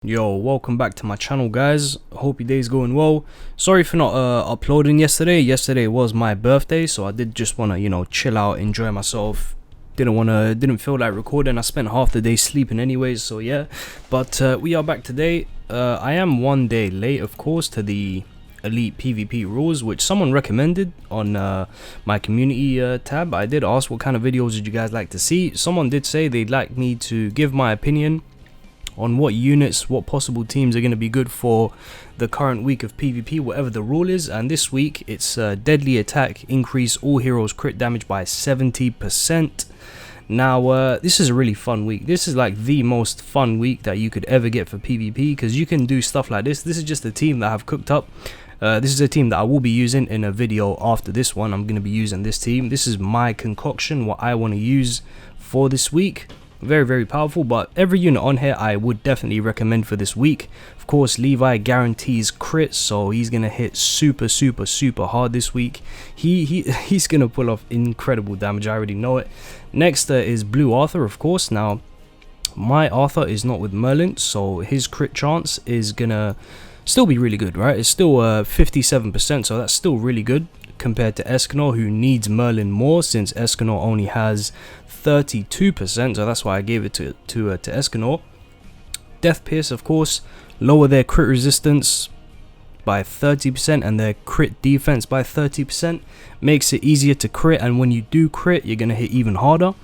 Yo, welcome back to my channel, guys. Hope your day's going well. Sorry for not uploading yesterday. Yesterday was my birthday, so I did just want to, chill out, enjoy myself. Didn't feel like recording. I spent half the day sleeping anyways, so yeah. But we are back today. I am one day late, of course, to the Elite PvP rules, which someone recommended on my community tab. I did ask what kind of videos would you guys like to see. Someone did say they'd like me to give my opinion on what units, what possible teams are going to be good for the current week of PvP, whatever the rule is. And this week it's deadly attack, increase all heroes crit damage by 70%. Now this is a really fun week. This is like the most fun week that you could ever get for PvP, because you can do stuff like this. This is just a team that I've cooked up. This is a team that I will be using in a video after this one. I'm going to be using this team. This is my concoction, what I want to use for this week. Very powerful, but every unit on here I would definitely recommend for this week. Of course, Levi guarantees crits, so he's gonna hit super hard this week. He's gonna pull off incredible damage. I already know it. Next is Blue Arthur, of course. Now my Arthur is not with Merlin, so his crit chance is gonna still be really good, right? It's still 57%, so that's still really good compared to Escanor, who needs Merlin more, since Escanor only has 32%, so that's why I gave it to Escanor. Death Pierce, of course, lower their crit resistance by 30% and their crit defense by 30%, makes it easier to crit, and when you do crit, you're gonna hit even harder.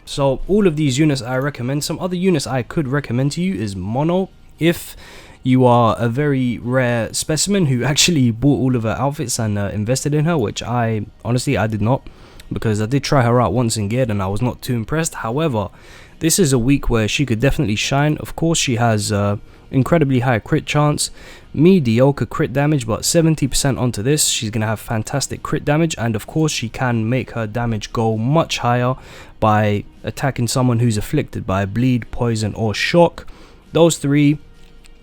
So all of these units I recommend. Some other units I could recommend to you is Mono. If you are a very rare specimen who actually bought all of her outfits and invested in her, which I did not, because I did try her out once in geared and I was not too impressed. However, this is a week where she could definitely shine. Of course, she has incredibly high crit chance, mediocre crit damage, but 70% onto this, she's gonna have fantastic crit damage. And of course, she can make her damage go much higher by attacking someone who's afflicted by bleed, poison, or shock. Those three,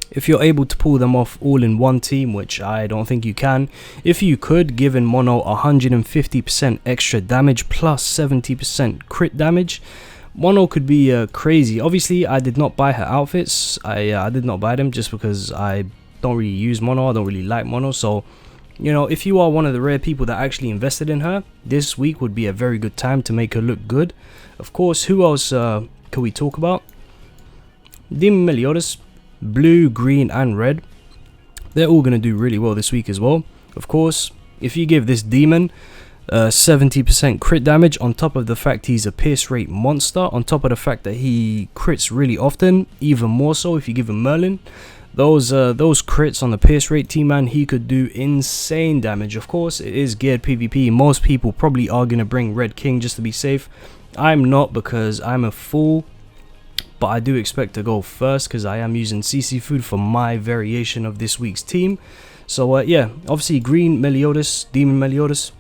if you're able to pull them off all in one team, which I don't think you can, if you could, given Mono 150% extra damage plus 70% crit damage, Mono could be crazy. Obviously, I did not buy her outfits. I did not buy them just because I don't really use Mono. I don't really like Mono. So, if you are one of the rare people that actually invested in her, this week would be a very good time to make her look good. Of course, who else can we talk about? Demon Meliodas. Blue, green and red, they're all going to do really well this week as well. Of course, if you give this demon 70% crit damage, on top of the fact he's a pierce rate monster, on top of the fact that he crits really often, even more so if you give him Merlin, those crits on the pierce rate team, man, he could do insane damage. Of course, it is geared PvP. Most people probably are going to bring Red King just to be safe. I'm not, because I'm a fool. But I do expect to go first, because I am using CC food for my variation of this week's team. So yeah, obviously green Meliodas, Demon Meliodas,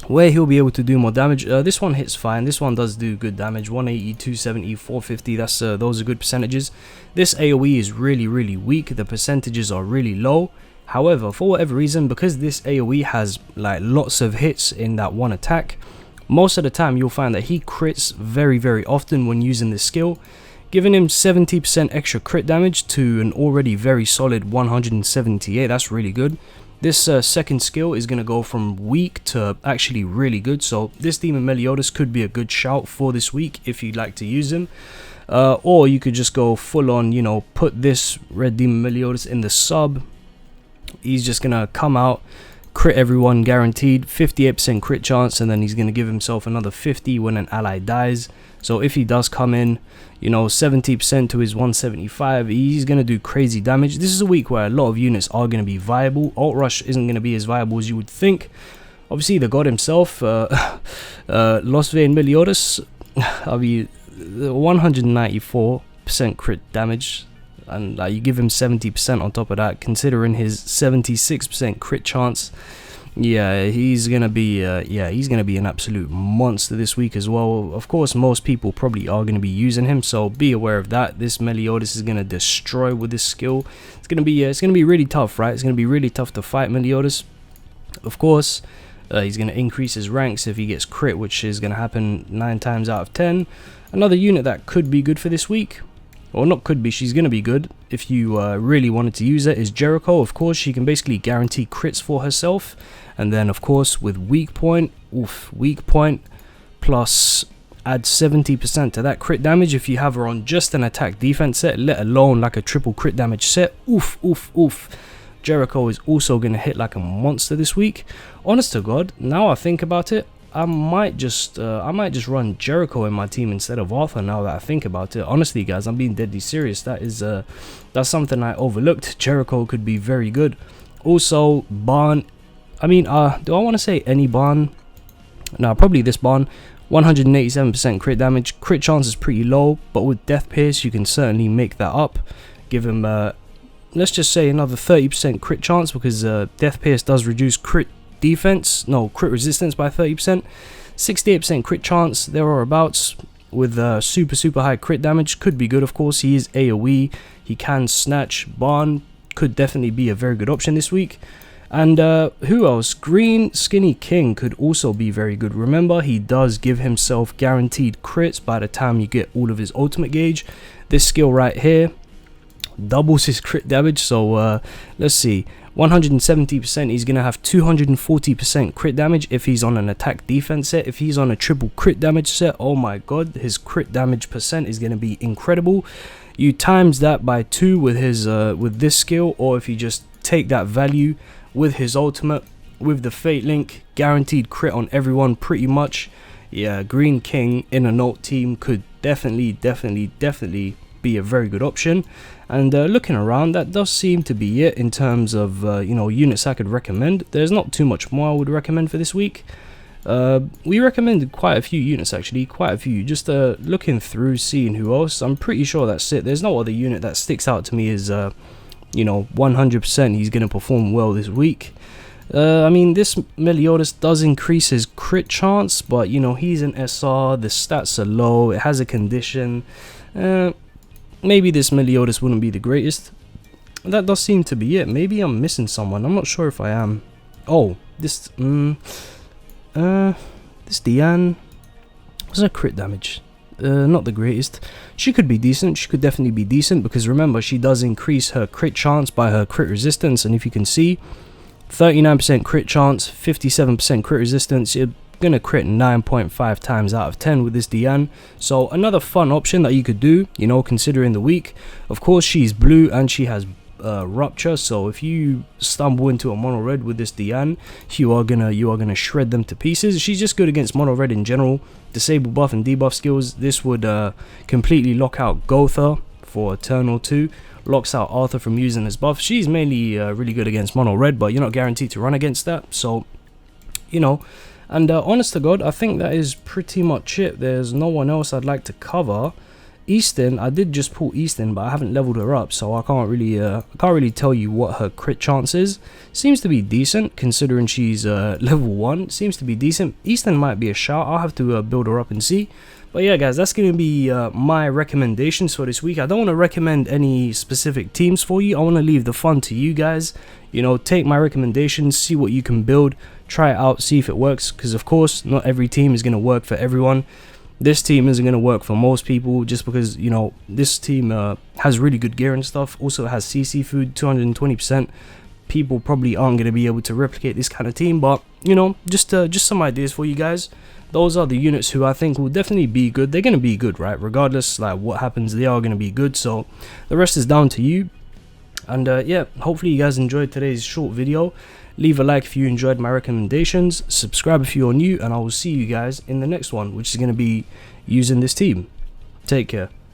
where he'll be able to do more damage. This one hits fine. This one does do good damage. 180, 270, 450. Those are good percentages. This AoE is really weak. The percentages are really low. However, for whatever reason, because this AoE has like lots of hits in that one attack, most of the time you'll find that he crits very often when using this skill, giving him 70% extra crit damage to an already very solid 178. That's really good. This second skill is going to go from weak to actually really good. So this Demon Meliodas could be a good shout for this week if you'd like to use him. Or you could just go full on, put this Red Demon Meliodas in the sub. He's just going to come out, crit everyone guaranteed, 58% crit chance, and then he's going to give himself another 50 when an ally dies. So if he does come in, 70% to his 175, he's going to do crazy damage. This is a week where a lot of units are going to be viable. Alt Rush isn't going to be as viable as you would think. Obviously, the god himself, Lost Vein Meliodas, I'll be 194% crit damage. And you give him 70% on top of that, considering his 76% crit chance. Yeah, he's gonna be an absolute monster this week as well. Of course, most people probably are gonna be using him, so be aware of that. This Meliodas is gonna destroy with this skill. It's gonna be really tough, right? It's gonna be really tough to fight Meliodas. Of course, he's gonna increase his ranks if he gets crit, which is gonna happen 9 times out of 10. Another unit that could be good for this week or not could be, she's going to be good if you really wanted to use it, is Jericho. Of course, she can basically guarantee crits for herself. And then, of course, with weak point, weak point plus add 70% to that crit damage if you have her on just an attack defense set, let alone like a triple crit damage set. Jericho is also going to hit like a monster this week. Honest to God, now I think about it, I might just run Jericho in my team instead of Arthur. Now that I think about it, honestly, guys, I'm being deadly serious. That's something I overlooked. Jericho could be very good. Also, Barn. I mean, do I want to say any Barn? No, probably this Barn. 187% crit damage. Crit chance is pretty low, but with Death Pierce, you can certainly make that up. Give him, let's just say another 30% crit chance, because Death Pierce does reduce crit resistance by 30%. 68% crit chance, there or abouts, with super high crit damage. Could be good, of course. He is AoE, he can snatch. Barn could definitely be a very good option this week. And who else? Green Skinny King could also be very good. Remember, he does give himself guaranteed crits by the time you get all of his ultimate gauge. This skill right here doubles his crit damage. So let's see, 170%, he's gonna have 240% crit damage if he's on an attack defense set. If he's on a triple crit damage set, oh my god, his crit damage percent is gonna be incredible. You times that by 2 with his with this skill, or if you just take that value with his ultimate, with the Fate Link, guaranteed crit on everyone pretty much. Yeah, Green King in a Note team could definitely be a very good option. And looking around, that does seem to be it in terms of units I could recommend. There's not too much more I would recommend for this week. We recommended quite a few units, actually, quite a few. Just looking through, seeing who else. I'm pretty sure that's it. There's no other unit that sticks out to me as 100% he's going to perform well this week. I mean, this Meliodas does increase his crit chance, but he's an SR, the stats are low, it has a condition. Maybe this Meliodas wouldn't be the greatest. That does seem to be it. Maybe I'm missing someone, I'm not sure if I am. Oh, this Diane, what's her crit damage? Not the greatest. She could be decent, she could definitely be decent, because remember, she does increase her crit chance by her crit resistance. And if you can see, 39% crit chance, 57% crit resistance, you're gonna crit 9.5 times out of 10 with this Diane. So another fun option that you could do, considering the week. Of course, she's blue and she has rupture, so if you stumble into a mono red with this Diane, you are gonna shred them to pieces. She's just good against mono red in general. Disable buff and debuff skills, this would completely lock out Gotha for a turn or two, locks out Arthur from using his buff. She's mainly really good against mono red, but you're not guaranteed to run against that, so and honest to God, I think that is pretty much it. There's no one else I'd like to cover. Easton, I did just pull Easton, but I haven't leveled her up, so I can't really tell you what her crit chance is. Seems to be decent considering she's level 1. Seems to be decent. Easton might be a shout. I'll have to build her up and see. But yeah, guys, that's going to be my recommendations for this week. I don't want to recommend any specific teams for you. I want to leave the fun to you guys. Take my recommendations, see what you can build, try it out, see if it works. Because of course, not every team is going to work for everyone. This team isn't going to work for most people, just because this team has really good gear and stuff. Also, it has CC food, 220%. People probably aren't going to be able to replicate this kind of team, but just some ideas for you guys. Those are the units who I think will definitely be good. They're going to be good, right? Regardless, like what happens, they are going to be good. So the rest is down to you. And yeah, hopefully you guys enjoyed today's short video. Leave a like if you enjoyed my recommendations, subscribe if you're new, and I will see you guys in the next one, which is going to be using this team. Take care.